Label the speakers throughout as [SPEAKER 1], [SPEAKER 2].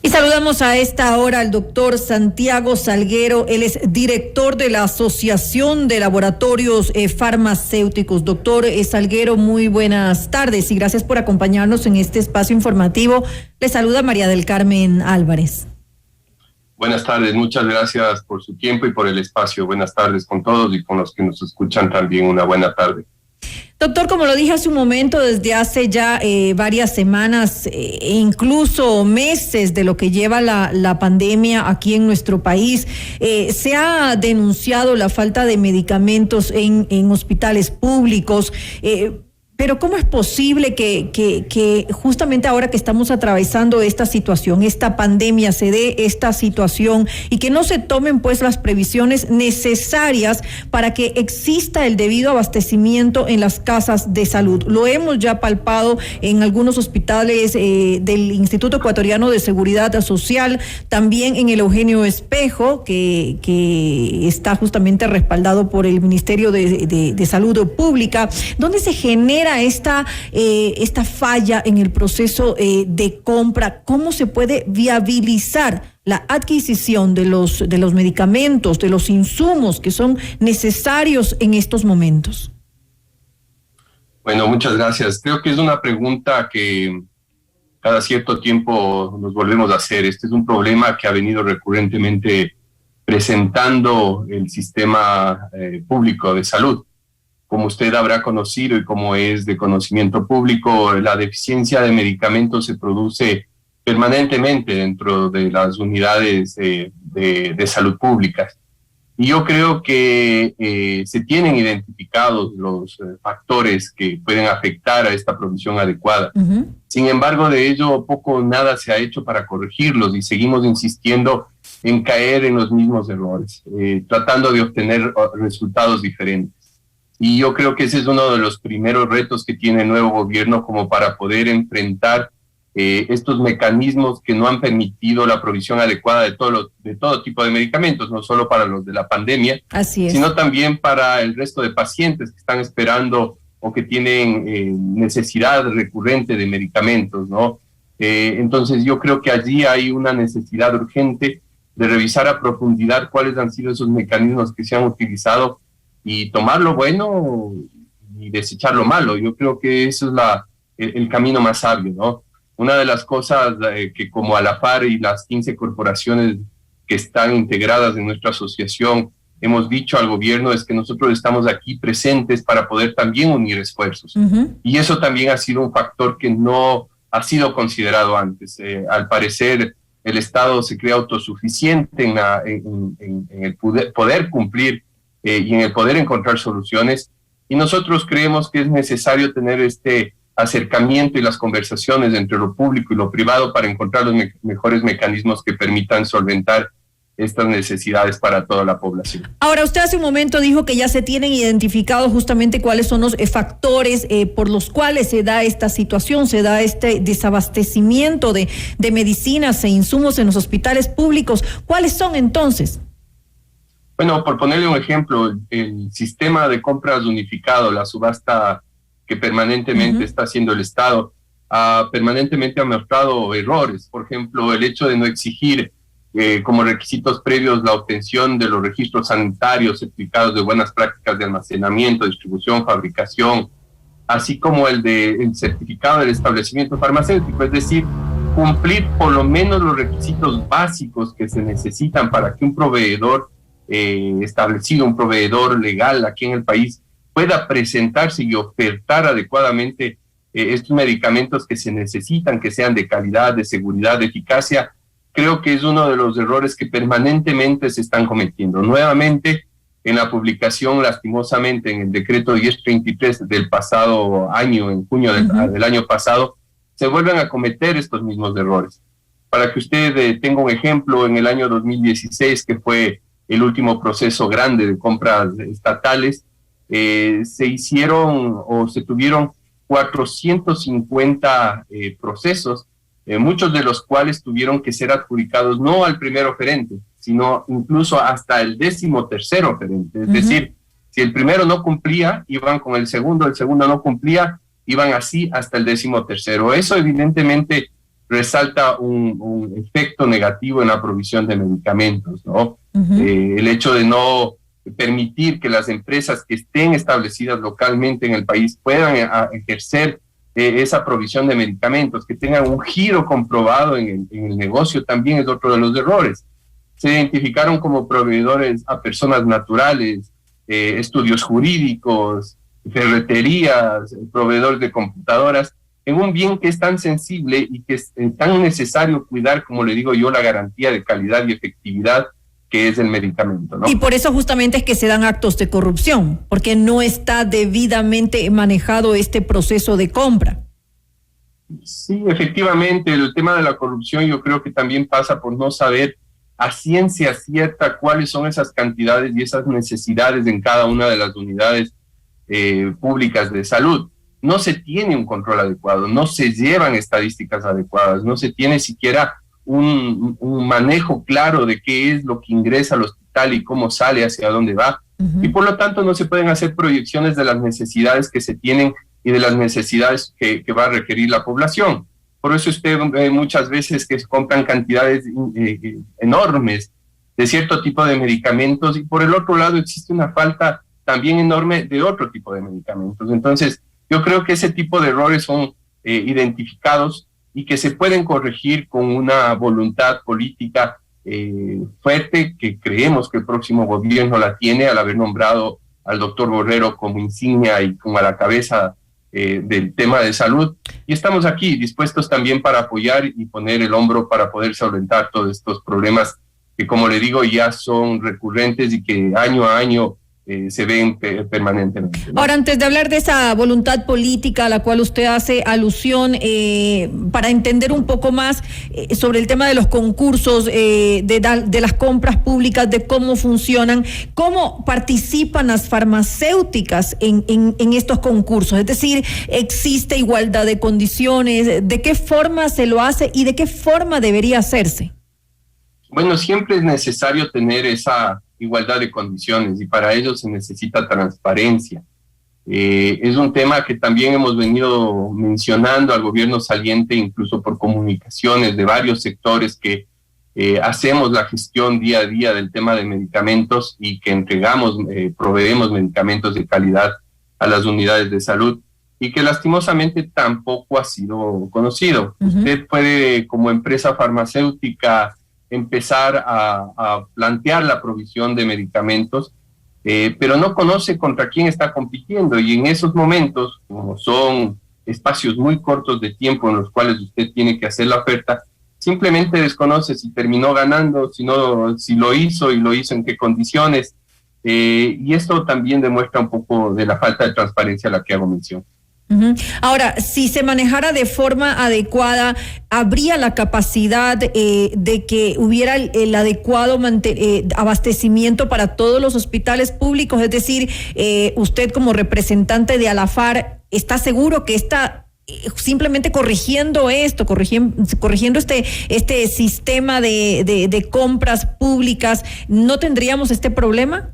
[SPEAKER 1] Y saludamos a esta hora al doctor Santiago Salguero. Él es director de la Asociación de Laboratorios Farmacéuticos. Doctor Salguero, muy buenas tardes y gracias por acompañarnos en este espacio informativo. Le saluda María del Carmen Álvarez.
[SPEAKER 2] Buenas tardes, muchas gracias por su tiempo y por el espacio. Buenas tardes con todos y con los que nos escuchan también una buena tarde.
[SPEAKER 1] Doctor, como lo dije hace un momento, desde hace ya varias semanas e incluso meses de lo que lleva la pandemia aquí en nuestro país, se ha denunciado la falta de medicamentos en hospitales públicos. Pero ¿cómo es posible que justamente ahora que estamos atravesando esta situación, esta pandemia, se dé esta situación y que no se tomen pues las previsiones necesarias para que exista el debido abastecimiento en las casas de salud? Lo hemos ya palpado en algunos hospitales del Instituto Ecuatoriano de Seguridad Social, también en el Eugenio Espejo, que está justamente respaldado por el Ministerio de Salud Pública, donde se genera esta falla en el proceso de compra. ¿Cómo se puede viabilizar la adquisición de los medicamentos, de los insumos que son necesarios en estos momentos?
[SPEAKER 2] Bueno, muchas gracias. Creo que es una pregunta que cada cierto tiempo nos volvemos a hacer. Este es un problema que ha venido recurrentemente presentando el sistema público de salud. Como usted habrá conocido y como es de conocimiento público, la deficiencia de medicamentos se produce permanentemente dentro de las unidades de salud públicas. Y yo creo que se tienen identificados los factores que pueden afectar a esta provisión adecuada. Uh-huh. Sin embargo, de ello poco o nada se ha hecho para corregirlos y seguimos insistiendo en caer en los mismos errores, tratando de obtener resultados diferentes. Y yo creo que ese es uno de los primeros retos que tiene el nuevo gobierno como para poder enfrentar estos mecanismos que no han permitido la provisión adecuada de todo tipo de medicamentos, no solo para los de la pandemia, sino también para el resto de pacientes que están esperando o que tienen necesidad recurrente de medicamentos, ¿no? Entonces yo creo que allí hay una necesidad urgente de revisar a profundidad cuáles han sido esos mecanismos que se han utilizado y tomar lo bueno y desechar lo malo. Yo creo que eso es el camino más sabio, ¿no? Una de las cosas que como ALAFAR y las 15 corporaciones que están integradas en nuestra asociación hemos dicho al gobierno es que nosotros estamos aquí presentes para poder también unir esfuerzos. Uh-huh. Y eso también ha sido un factor que no ha sido considerado antes. Al parecer, el Estado se cree autosuficiente en el poder cumplir y en el poder encontrar soluciones, y nosotros creemos que es necesario tener este acercamiento y las conversaciones entre lo público y lo privado para encontrar los mejores mecanismos que permitan solventar estas necesidades para toda la población.
[SPEAKER 1] Ahora, usted hace un momento dijo que ya se tienen identificado justamente cuáles son los factores por los cuales se da esta situación, se da este desabastecimiento de medicinas e insumos en los hospitales públicos. ¿Cuáles son entonces?
[SPEAKER 2] Bueno, por ponerle un ejemplo, el sistema de compras unificado, la subasta que permanentemente está haciendo el Estado, permanentemente ha mostrado errores. Por ejemplo, el hecho de no exigir como requisitos previos la obtención de los registros sanitarios certificados de buenas prácticas de almacenamiento, distribución, fabricación, así como el certificado del establecimiento farmacéutico, es decir, cumplir por lo menos los requisitos básicos que se necesitan para que un proveedor establecido, un proveedor legal aquí en el país, pueda presentarse y ofertar adecuadamente estos medicamentos que se necesitan, que sean de calidad, de seguridad, de eficacia. Creo que es uno de los errores que permanentemente se están cometiendo. Nuevamente, en la publicación, lastimosamente, en el decreto 1033 del pasado año, en junio del año pasado, se vuelven a cometer estos mismos errores. Para que usted tenga un ejemplo, en el año 2016, que fue el último proceso grande de compras estatales, se hicieron o se tuvieron 450 procesos, muchos de los cuales tuvieron que ser adjudicados no al primer oferente, sino incluso hasta el 13º oferente. Es decir, si el primero no cumplía, iban con el segundo no cumplía, iban así hasta el 13º. Eso evidentemente resalta un efecto negativo en la provisión de medicamentos, ¿no? El hecho de no permitir que las empresas que estén establecidas localmente en el país puedan ejercer esa provisión de medicamentos, que tengan un giro comprobado en el negocio, también es otro de los errores. Se identificaron como proveedores a personas naturales, estudios jurídicos, ferreterías, proveedores de computadoras, en un bien que es tan sensible y que es tan necesario cuidar, como le digo yo, la garantía de calidad y efectividad que es el medicamento, ¿no?
[SPEAKER 1] Y por eso justamente es que se dan actos de corrupción, porque no está debidamente manejado este proceso de compra.
[SPEAKER 2] Sí, efectivamente, el tema de la corrupción yo creo que también pasa por no saber a ciencia cierta cuáles son esas cantidades y esas necesidades en cada una de las unidades públicas de salud. No se tiene un control adecuado, no se llevan estadísticas adecuadas, no se tiene siquiera un manejo claro de qué es lo que ingresa al hospital y cómo sale, hacia dónde va. Y por lo tanto no se pueden hacer proyecciones de las necesidades que se tienen y de las necesidades que va a requerir la población. Por eso usted ve muchas veces que se compran cantidades enormes de cierto tipo de medicamentos, y por el otro lado existe una falta también enorme de otro tipo de medicamentos. Entonces, yo creo que ese tipo de errores son identificados y que se pueden corregir con una voluntad política fuerte, que creemos que el próximo gobierno la tiene al haber nombrado al doctor Borrero como insignia y como a la cabeza del tema de salud. Y estamos aquí dispuestos también para apoyar y poner el hombro para poder solventar todos estos problemas que, como le digo, ya son recurrentes y que año a año se ven permanentemente, ¿no?
[SPEAKER 1] Ahora, antes de hablar de esa voluntad política a la cual usted hace alusión, para entender un poco más sobre el tema de los concursos, de las compras públicas, de cómo funcionan, cómo participan las farmacéuticas en estos concursos, es decir, ¿existe igualdad de condiciones? ¿De qué forma se lo hace y de qué forma debería hacerse?
[SPEAKER 2] Bueno, siempre es necesario tener esa igualdad de condiciones y para ello se necesita transparencia. Es un tema que también hemos venido mencionando al gobierno saliente, incluso por comunicaciones de varios sectores que hacemos la gestión día a día del tema de medicamentos y que proveemos medicamentos de calidad a las unidades de salud, y que lastimosamente tampoco ha sido conocido. Usted puede, como empresa farmacéutica, empezar a plantear la provisión de medicamentos, pero no conoce contra quién está compitiendo, y en esos momentos, como son espacios muy cortos de tiempo en los cuales usted tiene que hacer la oferta, simplemente desconoce si terminó ganando, si lo hizo y lo hizo en qué condiciones, y esto también demuestra un poco de la falta de transparencia a la que hago mención.
[SPEAKER 1] Ahora, si se manejara de forma adecuada, ¿habría la capacidad de que hubiera el adecuado abastecimiento para todos los hospitales públicos? Es decir, usted como representante de Alafar, ¿está seguro que está simplemente corrigiendo este sistema de compras públicas, no tendríamos este problema?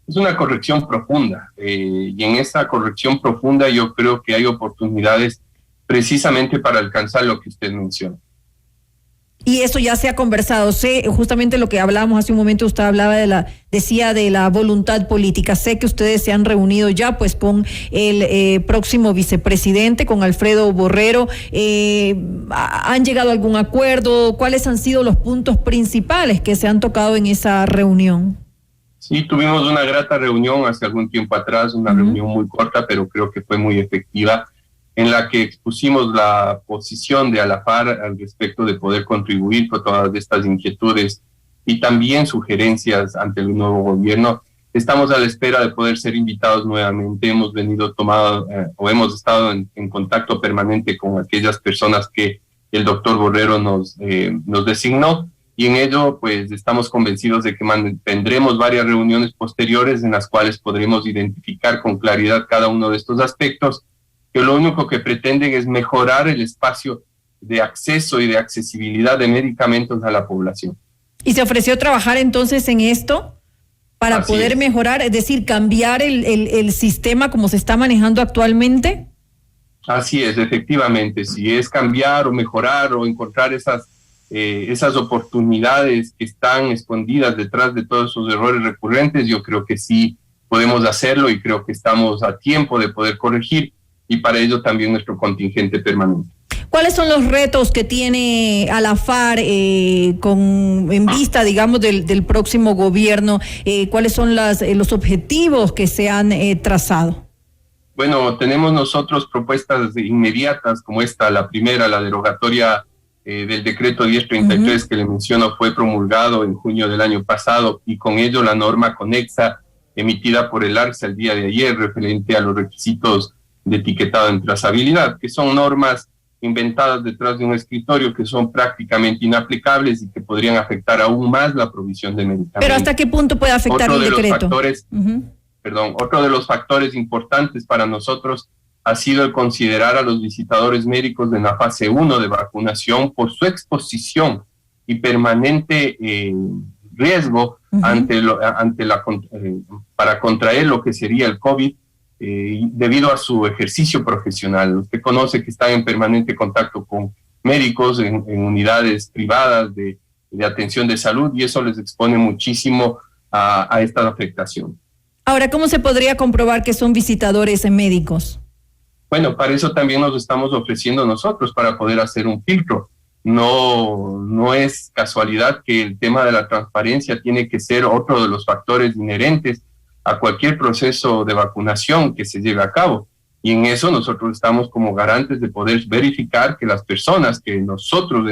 [SPEAKER 2] Es una corrección profunda, y en esa corrección profunda yo creo que hay oportunidades precisamente para alcanzar lo que usted menciona.
[SPEAKER 1] Y eso ya se ha conversado. Sé justamente lo que hablábamos hace un momento, usted hablaba decía de la voluntad política. Sé que ustedes se han reunido ya pues con el próximo vicepresidente, con Alfredo Borrero. ¿Han llegado a algún acuerdo? ¿Cuáles han sido los puntos principales que se han tocado en esa reunión?
[SPEAKER 2] Sí, tuvimos una grata reunión hace algún tiempo atrás, una reunión muy corta, pero creo que fue muy efectiva, en la que expusimos la posición de Alafar al respecto de poder contribuir con todas estas inquietudes y también sugerencias ante el nuevo gobierno. Estamos a la espera de poder ser invitados nuevamente. Hemos hemos estado en contacto permanente con aquellas personas que el doctor Borrero nos designó. Y en ello, pues, estamos convencidos de que tendremos varias reuniones posteriores en las cuales podremos identificar con claridad cada uno de estos aspectos, que lo único que pretenden es mejorar el espacio de acceso y de accesibilidad de medicamentos a la población.
[SPEAKER 1] ¿Y se ofreció trabajar entonces en esto para poder mejorar, es decir, cambiar el sistema como se está manejando actualmente?
[SPEAKER 2] Así es, efectivamente, si es cambiar o mejorar o encontrar esas oportunidades que están escondidas detrás de todos esos errores recurrentes, yo creo que sí podemos hacerlo y creo que estamos a tiempo de poder corregir, y para ello también nuestro contingente permanente.
[SPEAKER 1] ¿Cuáles son los retos que tiene a la FARC en vista, digamos, del próximo gobierno? ¿Cuáles son los objetivos que se han trazado?
[SPEAKER 2] Bueno, tenemos nosotros propuestas inmediatas como esta. La primera, la derogatoria del decreto 1033 que le menciono, fue promulgado en junio del año pasado, y con ello la norma conexa emitida por el ARCE el día de ayer referente a los requisitos de etiquetado en trazabilidad, que son normas inventadas detrás de un escritorio, que son prácticamente inaplicables y que podrían afectar aún más la provisión de medicamentos.
[SPEAKER 1] ¿Pero hasta qué punto puede afectar el decreto?
[SPEAKER 2] Otro de los factores importantes para nosotros ha sido el considerar a los visitadores médicos de la fase 1 de vacunación por su exposición y permanente riesgo para contraer lo que sería el COVID, debido a su ejercicio profesional. Usted conoce que están en permanente contacto con médicos en unidades privadas de atención de salud, y eso les expone muchísimo a esta afectación.
[SPEAKER 1] Ahora, ¿cómo se podría comprobar que son visitadores médicos?
[SPEAKER 2] Bueno, para eso también nos estamos ofreciendo nosotros, para poder hacer un filtro. No es casualidad que el tema de la transparencia tiene que ser otro de los factores inherentes a cualquier proceso de vacunación que se lleve a cabo. Y en eso nosotros estamos como garantes de poder verificar que las personas que nosotros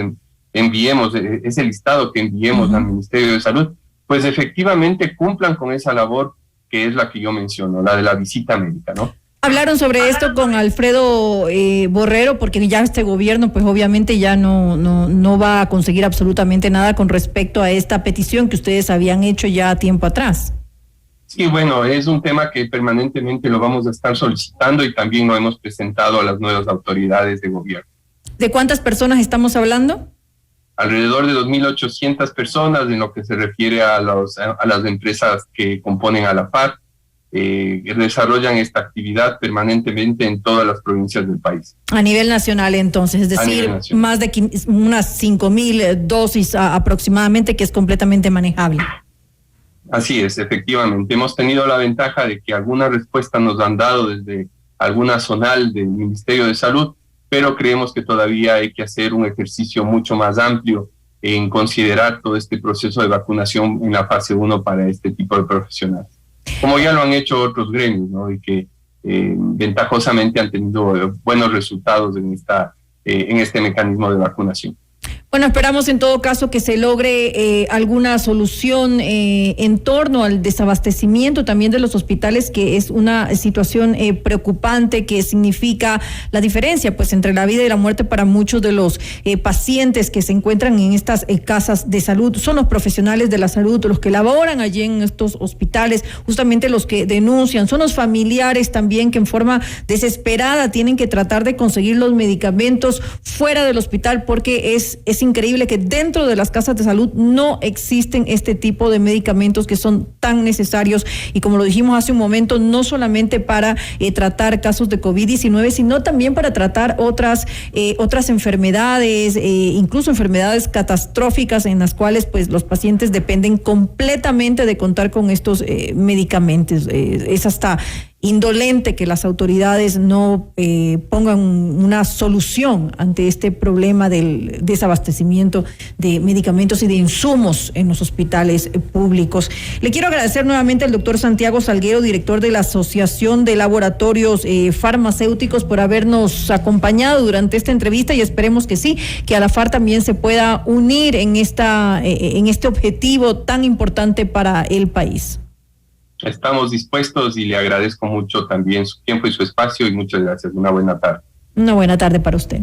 [SPEAKER 2] enviemos, ese listado que enviemos al Ministerio de Salud, pues efectivamente cumplan con esa labor que es la que yo menciono, la de la visita médica, ¿no?
[SPEAKER 1] Hablaron sobre esto con Alfredo Borrero, porque ya este gobierno pues obviamente ya no va a conseguir absolutamente nada con respecto a esta petición que ustedes habían hecho ya tiempo atrás.
[SPEAKER 2] Sí, bueno, es un tema que permanentemente lo vamos a estar solicitando, y también lo hemos presentado a las nuevas autoridades de gobierno.
[SPEAKER 1] ¿De cuántas personas estamos hablando?
[SPEAKER 2] Alrededor de 2.800 personas en lo que se refiere a las empresas que componen a la FARC, que desarrollan esta actividad permanentemente en todas las provincias del país.
[SPEAKER 1] A nivel nacional, entonces, es decir, más de unas 5.000 dosis aproximadamente, que es completamente manejable.
[SPEAKER 2] Así es, efectivamente. Hemos tenido la ventaja de que algunas respuestas nos han dado desde alguna zonal del Ministerio de Salud, pero creemos que todavía hay que hacer un ejercicio mucho más amplio en considerar todo este proceso de vacunación en la fase 1 para este tipo de profesionales, como ya lo han hecho otros gremios, ¿no? Y que ventajosamente han tenido buenos resultados en este mecanismo de vacunación.
[SPEAKER 1] Bueno, esperamos en todo caso que se logre alguna solución en torno al desabastecimiento también de los hospitales, que es una situación preocupante, que significa la diferencia pues entre la vida y la muerte para muchos de los pacientes que se encuentran en estas casas de salud. Son los profesionales de la salud los que laboran allí en estos hospitales, justamente los que denuncian, son los familiares también que en forma desesperada tienen que tratar de conseguir los medicamentos fuera del hospital, porque es increíble que dentro de las casas de salud no existen este tipo de medicamentos que son tan necesarios, y como lo dijimos hace un momento, no solamente para tratar casos de COVID-19, sino también para tratar otras enfermedades, incluso enfermedades catastróficas en las cuales pues los pacientes dependen completamente de contar con estos medicamentos. Es hasta indolente que las autoridades no pongan una solución ante este problema del desabastecimiento de medicamentos y de insumos en los hospitales públicos. Le quiero agradecer nuevamente al doctor Santiago Salguero, director de la Asociación de Laboratorios Farmacéuticos, por habernos acompañado durante esta entrevista, y esperemos que sí, que a la FARC también se pueda unir en este objetivo tan importante para el país.
[SPEAKER 2] Estamos dispuestos y le agradezco mucho también su tiempo y su espacio, y muchas gracias. Una buena tarde.
[SPEAKER 1] Una buena tarde para usted.